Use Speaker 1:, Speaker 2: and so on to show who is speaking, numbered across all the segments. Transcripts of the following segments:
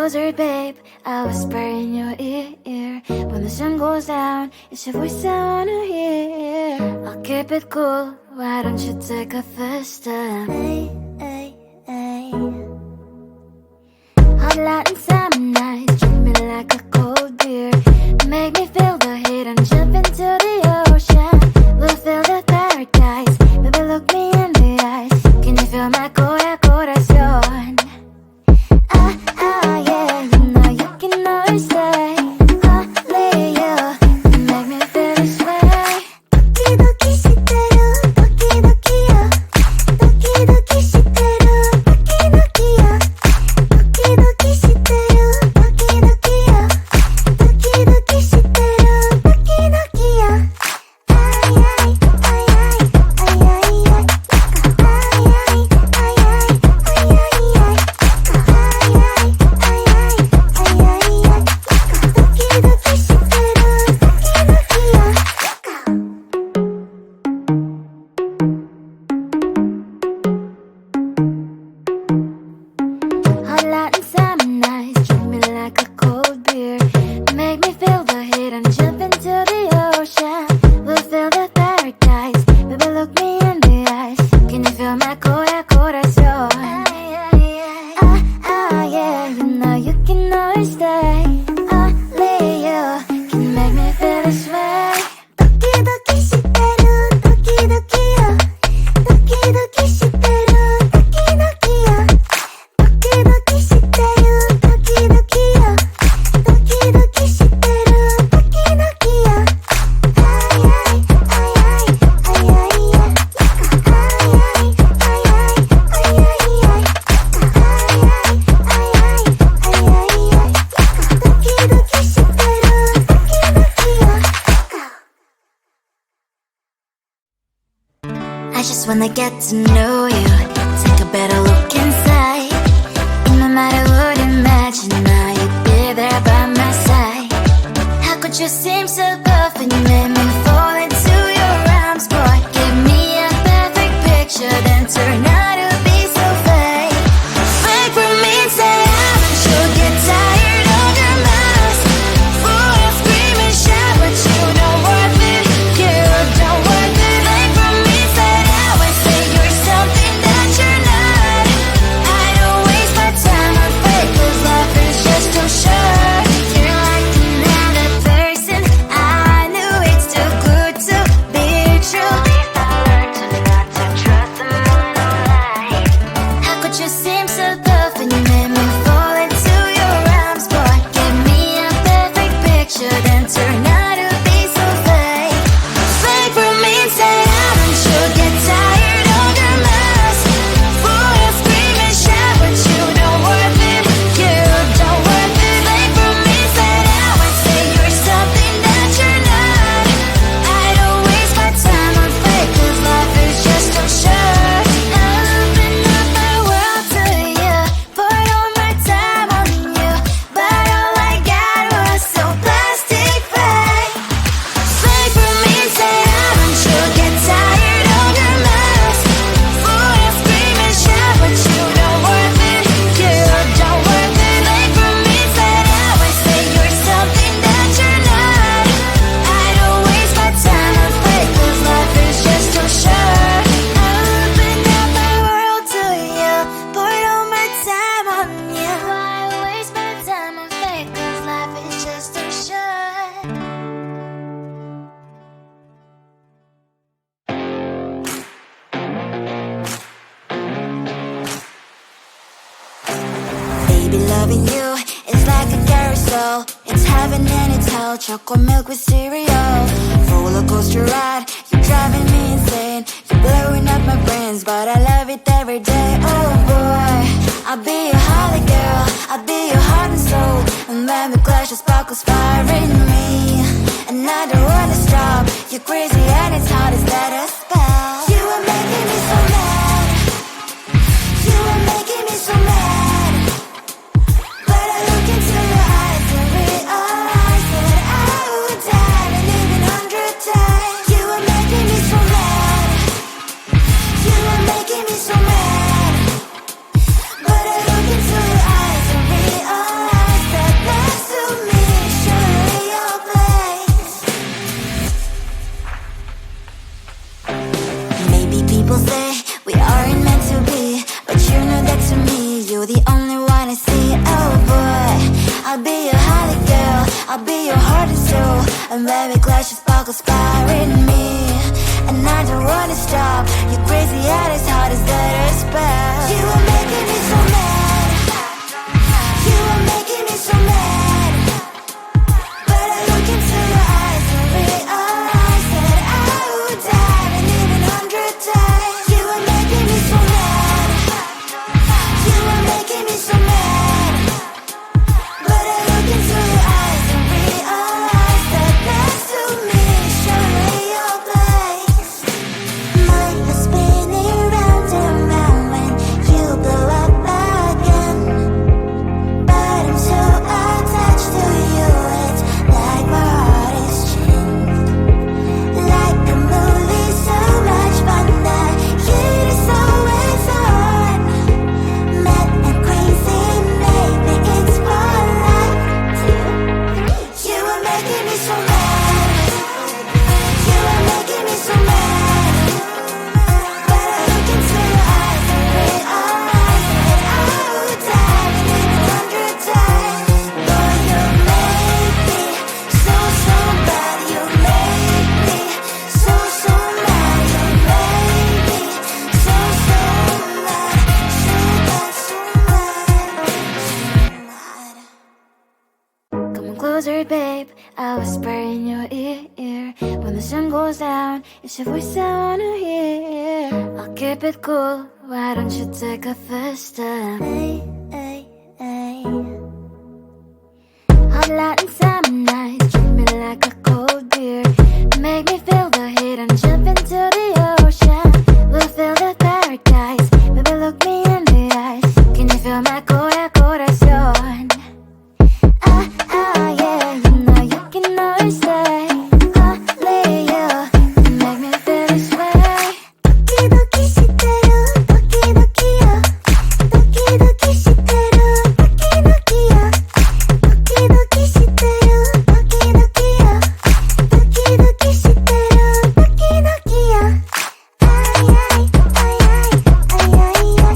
Speaker 1: closer, babe, I'll whisper in your ear. When the sun goes down, it's your voice I wanna hear. I'll keep it cool, why don't you take a first step? Hey, hey, hey. Hot Latin summer nights, treat me like a cold beer. Make me feel the heat and jump into the ocean. We'll feel the paradise, baby look me in the eyes. Can you feel my corazón? Yeah, you know you can always stay. Only you can make me feel this way. 도끼도끼 시대로 도끼도끼야. 도끼도끼 시대로 도끼도끼야. 도끼도끼 시대로 도끼도끼야. 도끼도끼 시대로 도끼도끼야. Hot Latin summer nights, treat me like a cold beer. Make me feel the heat and jump into the ocean. We'll feel the paradise, baby look me in the eyes. Can you feel my corazón? Yeah, you know you can always stay. Only you can make me feel this way. 도끼도끼 시대로 도끼도끼야. 도끼도끼 시대로 도끼도끼야. 도끼도끼 시대로 도끼도끼야. 도끼도끼 시대로 도끼도끼야. I just wanna get to know you, take a better look inside. No matter what, imagine now you'd be there by my side. How could you seem so good when you made me fall into your arms, boy? Give me a perfect picture, then turn out to be so fake. Fake for me, say haven't you get tired of your mess? Full of scream and shout, but you don't worth it. You don't worth it. Fake for me, say I would say you're something that you're not. I don't waste my time on fake, 'cause life is just too short. You're like another person, I knew it's too good to be true. I learned to not to trust them on no lie. How could you seem so tough when you made me fall into your arms, boy? Give me a perfect picture, then turn out to be so fake. Fake for me, say haven't you get tired of your mess? Full of scream and shout, but you don't worth it. You don't worth it. Fake for me, say I would say you're something that you're not. I don't waste my time on fake, 'cause life is just too short. Open up my world to you, poured all my time on you, but all I got was so plastic fake. Fake for me, say haven't you get tired of your mess? Full of scream and shout, but you don't worth it. You don't worth it. Fake for me, say I would say you're something that you're not. I don't waste my time on fake, 'cause life is just too short. Open up my world to you, poured all my time on you. Why waste my time on fake, 'cause life is just too short. Baby, loving you is like a carousel. It's heaven and it's hell. Chocolate milk with cereal. Roller coaster ride, you're driving me insane. You're blowing up my brains, but I love it every day. Oh boy, I'll be your holly girl, I'll be your heart and soul. And when the glass just sparkles fire in me, and I don't wanna stop. You're crazy and it's hard to let us spell. You are making me so mad. You are making me so mad. But I look into your eyes and realize that I would die and even 100 times. You are making me so mad. You are making me so mad. But I look into your eyes and realize I'm very glad she sparkles fire in me, and I don't wanna stop. You're crazy at as hard as let her spell. You are making me so mad. You are making me so mad. But I look into your eyes and realize that I would die and even 100 times. You are making me so mad. You are making me so mad. But I look into your eyes and realize that next to me is surely your place. My head's spinning round and round when you blow up again. But I'm so attached to you, it's like my heart is chained. Like a movie, so much fun that heat is always on. Mad and crazy, maybe it's for life. 2, 3. You are making me so mad. You are making me so mad. But I look into your eyes and realize that I would die and even 100 times. Boy, you make me so, so bad. You make me so, so mad. You make me so, so mad. So bad, so mad, so mad. Come closer, babe. I'll whisper in your ear. When the sun goes down, it's your voice I wanna hear. I'll keep it cool. Why don't you take a first step? Hey, hey, hey. Hot light and summer nights, treat me like a cold beer. Make me feel the heat and jump into the ocean. We'll feel the paradise. Baby, look me in the eyes. Can you feel my corazón? Yeah, you know you can always stay. Only you can make me feel this way. Doki doki shiteru, doki doki yo. Doki doki shiteru, doki doki yo. Doki doki shiteru, doki doki yo. Doki doki shiteru, doki doki yo. Ay ay ay ay ay ay ay.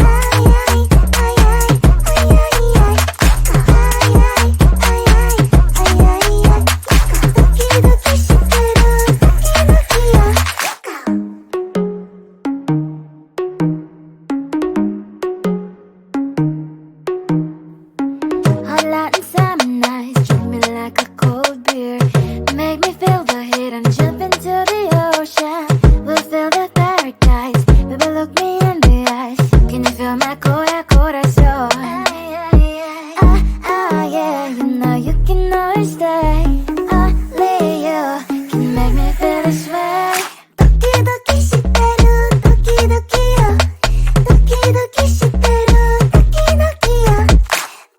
Speaker 1: Ay ay ay ay ay ay ay. Hot light and summer nights, treat me like a cold beer. Make me feel the heat and jump into the ocean. We'll feel the paradise. Baby, look me in the eyes. Can you feel my corazón? Yeah, you know you can always stay. Only you can make me feel this way. Doki doki shiteru, doki doki yo. Doki doki shiteru, doki doki yo.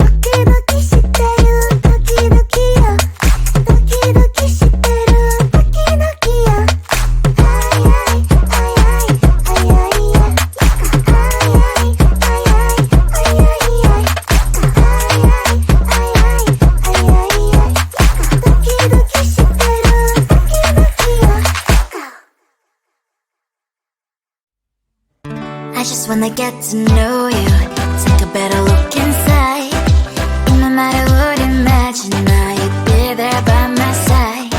Speaker 1: Doki doki shiteru, doki doki yo. Doki doki shiteru, doki doki yo. Ay ay ay ay ay ay ay. Ay ay ay ay ay ay ay. Ay ay ay ay ay ay. Doki doki shiteru, doki doki yo. I just wanna get to know you, take a better look inside. No matter what, imagine now you'd be there by my side.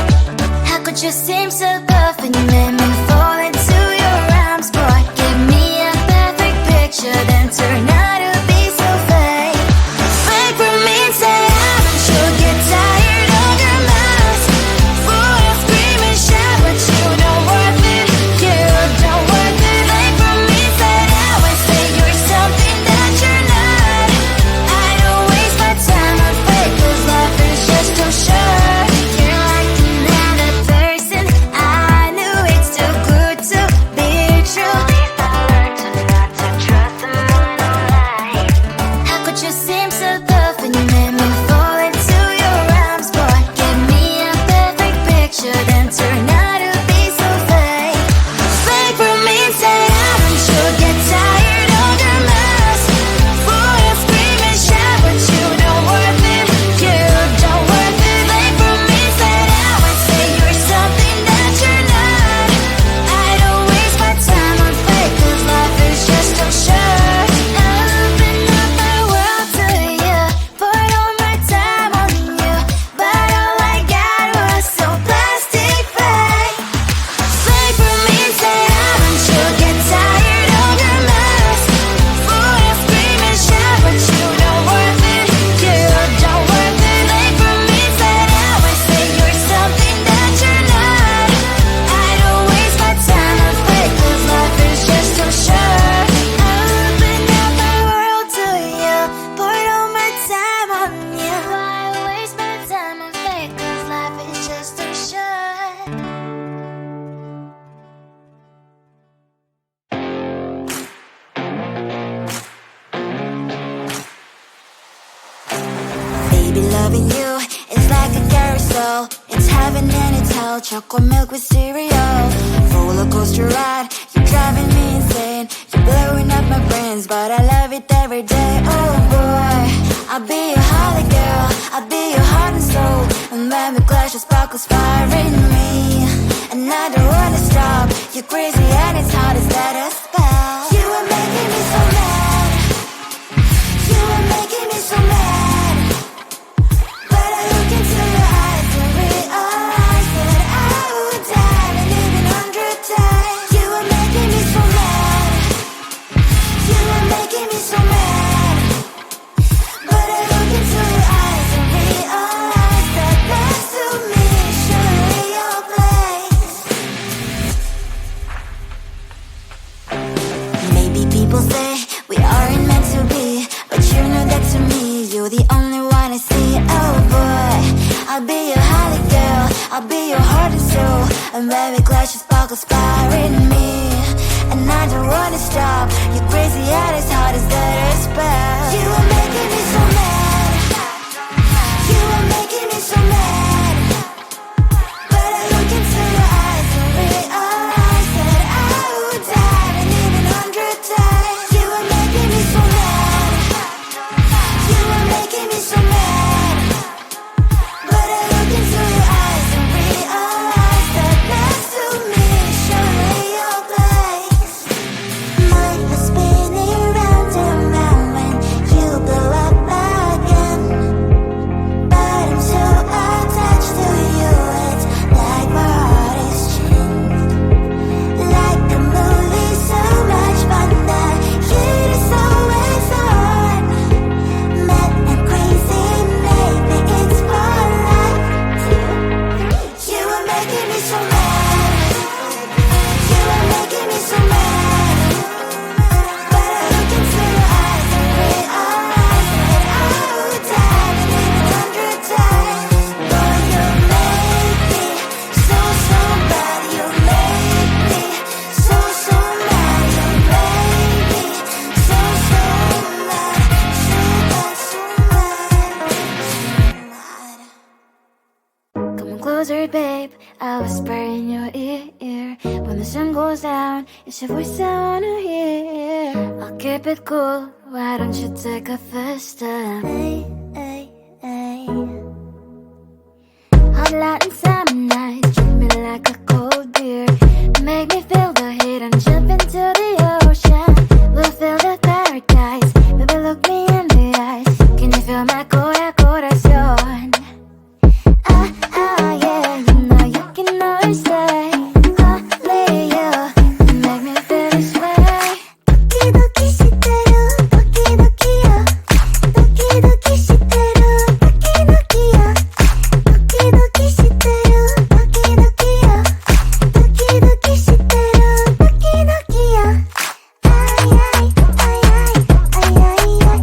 Speaker 1: How could you seem so good when you made me fall into your arms, boy? Give me a perfect picture, then turn out to be so fake. Wait for me and say, haven't you get tired of your mouth? Boy, I'll scream and shout, but you don't worth it. You don't worth it. Wait for me inside out and say you're something that you're not. I don't waste my time on fake, 'cause life is just too short. You're like another person. I knew it's Baby, loving you is like a carousel. It's heaven and it's hell. Chocolate milk with cereal. Roller coaster ride, you're driving me insane. You're blowing up my brains, but I love it every day. Oh boy, I'll be your holly girl, I'll be your heart and soul. And when we clash, the sparkles fire in me. And I don't wanna stop. You're crazy and it's hard as that a spell. You are making me so mad. You are making me so mad. But I look into your eyes and realize that I would die and even 100 times. You are making me so mad. You are making me so mad. But I look into your eyes and realize that next to me surely your place. Maybe people say we aren't meant to be, but you know that to me you're the only one I see. Oh boy, I'll be your holly girl, I'll be your heart and soul. And when we clash, the sparkles fire in me. And I don't wanna stop. You're crazy and as hard as that a spell. You are making me so mad. You are making me so mad. But I look into your eyes and realize that I would die and even 100 times. You are making me so mad. You are making me so mad. But I look into your eyes and realize that next to me surely your place. Mind was spinning round and round when you blow up again. But I'm so attached to you, it's like my heart is chained. Like a movie, so much fun. The heat is always on. Mad and crazy, maybe it's for life. 2, 3. You are making me so mad. You are making me so mad. But I look into your eyes and realize that I would die and even 100 times. Boy, you make me so, so bad. You make me so, so mad. You make me so, so mad. So bad, so mad, so mad. Come closer, babe, I'll whisper in your ear. When the sun goes down, it's your voice I wanna hear. I'll keep it cool, why don't you take a first step? Hey, hey, hey. Hot light and summer nights, treat me like a cold beer. Make me feel the heat and jump into the ocean. We'll feel the paradise, baby look me in the eyes. Can you feel my corazón? Yeah, you know you can always say only you can make me feel this way. Doki doki shiteru, doki doki yo. Doki doki shiteru, doki doki yo. Doki doki shiteru, doki doki yo. Doki doki shiteru, doki doki yo. Ay ay ay ay ay ay ay.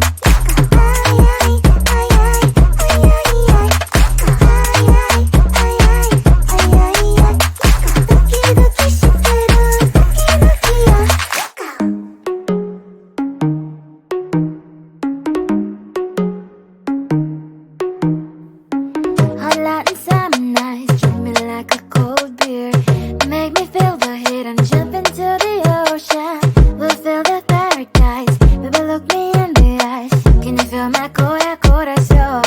Speaker 1: Ay ay ay ay ay ay ay. Hot light and summer nights, treat me like a cold beer. Make me feel the heat and jump into the ocean. We'll feel the paradise, baby look me in the eyes. Can you feel my corazón?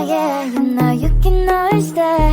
Speaker 1: Yeah, you know you can always stay.